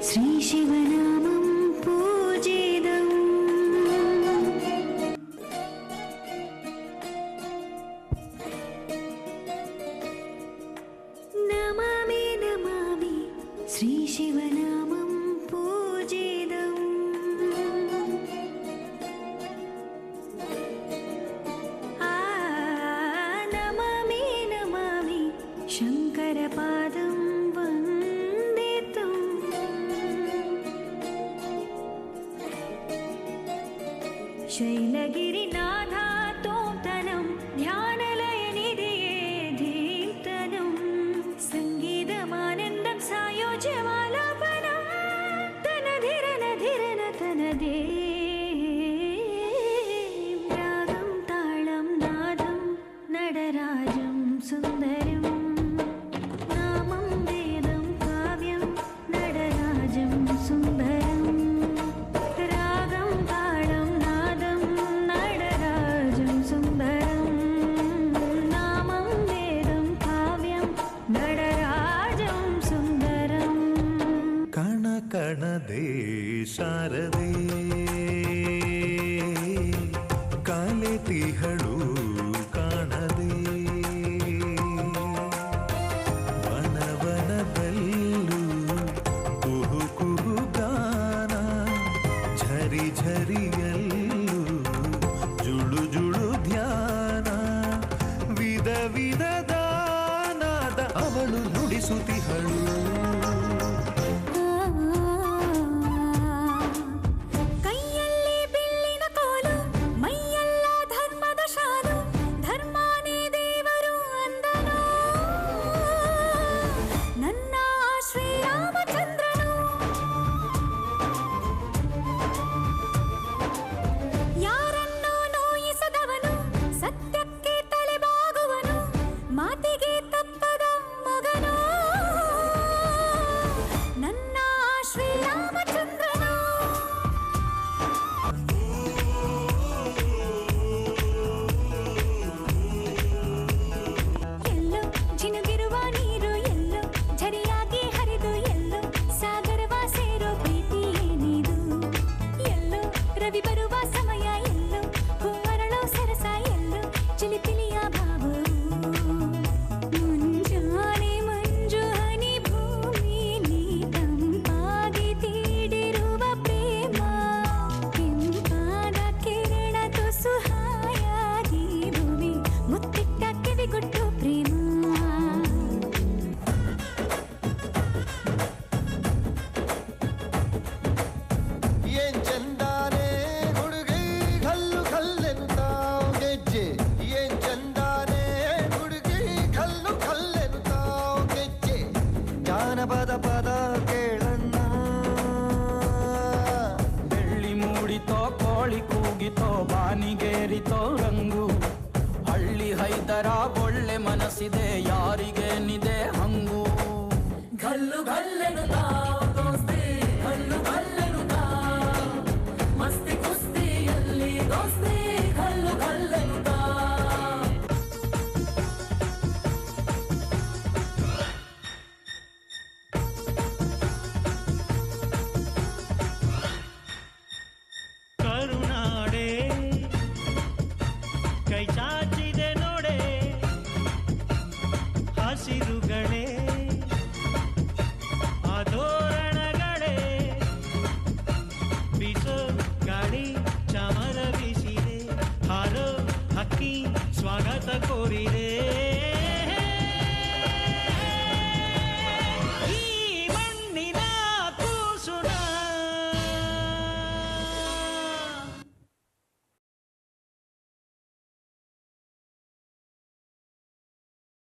श्रीशिवनामं पूजितम् नमामि नमामि श्रीशिवनामं पूजितम् नमामि नमामि शङ्करपादं वन्दितम् शैलगिरिनाथा तोंतनं ध्यानलयनिधिये धीर्तनं सङ्गीतमानन्दं सायोज्यमालापनं तनधिरन तनदे रागं ताळं नादं नटराजं सुन्दरं नामं वेदं काव्यं नटराजं सुन्दरं रागं ताळं नादं नटराजं सुन्दरं नामं वेदं काव्यं नटराजं सुन्दरम् कण कणदे शारदे कालेतिहळु काणदे वनवनदल्लु कुहु कुहु गाನ झरि झरियल्लु जुळु जुळु ध्याನ विಧ ವಿಧದ ನಾದ ಅವಳು ನುಡಿಸುತ್ತಿಹಳು ಕೈಯಲ್ಲಿ ಬಿಲ್ಲಿನ ಕೋಲು ಮೈಯೆಲ್ಲ ಧರ್ಮದ ಶಾಲು ಧರ್ಮನೇ ದೇವರು ಅಂದನು ನನ್ನ ಶ್ರೀರಾಮಚಂದ್ರನು ಯಾರನ್ನೂ ನೋಯಿಸದವನು ಸತ್ಯಕ್ಕೆ ತಲೆಬಾಗುವನು ಮಾತಿಗೆ ತಪ್ಪದ ಮಗನು ನನ್ನ ಶ್ರೀರಾಮಚಂದ್ರನು ಎಲ್ಲೋ ಜಿನುಗಿರುವ ನೀರು ಎಲ್ಲೋ ಝರಿಯಾಗಿ ಹರಿದು ಎಲ್ಲೋ ಸಾಗರವ ಸೇರೋ ಪ್ರೀತಿ ಏನಿದು ಎಲ್ಲೋ ರವಿ ಬರುವ ಸಮಯ ಎಲ್ಲೋ ಹೂವರಳೋ ಸರಸ ಎಲ್ಲೋ ಚಿಲಿಪಿಲಿಯ ಭಾವವು ಮುಂಜಾನೆ ಮಂಜು ಹನಿ ಭೂಮಿಲಿ ತಂಪಾಗಿ ತೀಡಿರುವ ಪ್ರೇಮ ಕೆಂಪಾದ ಕಿರಣ ತುಸು ಹಾಯಾಗಿ ಭೂಮಿ ಮುತ್ತಿಟ್ಟ ಕಿವಿಗೊಟ್ಟು ಪ್ರೇಮ ಏನ್ ಚಂದಾನೆ ಹುಡುಗಿ ಕಲ್ಲು ಕಲ್ಲೆನುತ್ತಾವ್ ಗೆಜ್ಜೆ ಏನ್ ಚಂದಾನೆ ಹುಡುಗಿ ಕಲ್ಲು ಕಲ್ಲೆನುತ್ತಾವ್ ಗೆಜ್ಜೆ ಜಾನಪದ ಪದ ಕೇಳಣ್ಣ ಬೆಳ್ಳಿ ಮೂಡಿತೋ ಕೋಳಿ ಕೂಗಿತೋ ಬಾನಿಗೇರಿತೋ ರಂಗು ಹಳ್ಳಿ ಹೈದರ ಒಳ್ಳೆ ಮನಸ್ಸಿದೆ ಯಾರಿಗೇನಿದೆ ಹಂಗು ಗಲ್ಲು ಗಲ್ಲೆನು ದೋಸ್ತಿ ಗಲ್ಲು ಗಲ್ಲೆನು ಮಸ್ತಿ ಕುಸ್ತಿಯಲ್ಲಿ ದೋಸ್ತಿ ಗಲ್ಲು ಗಲ್ಲೆನು ಕರುನಾಡೆ ಕೈ ಚಾಚಿದೆ ನೋಡೆ ಹಸಿರುಗಳೇ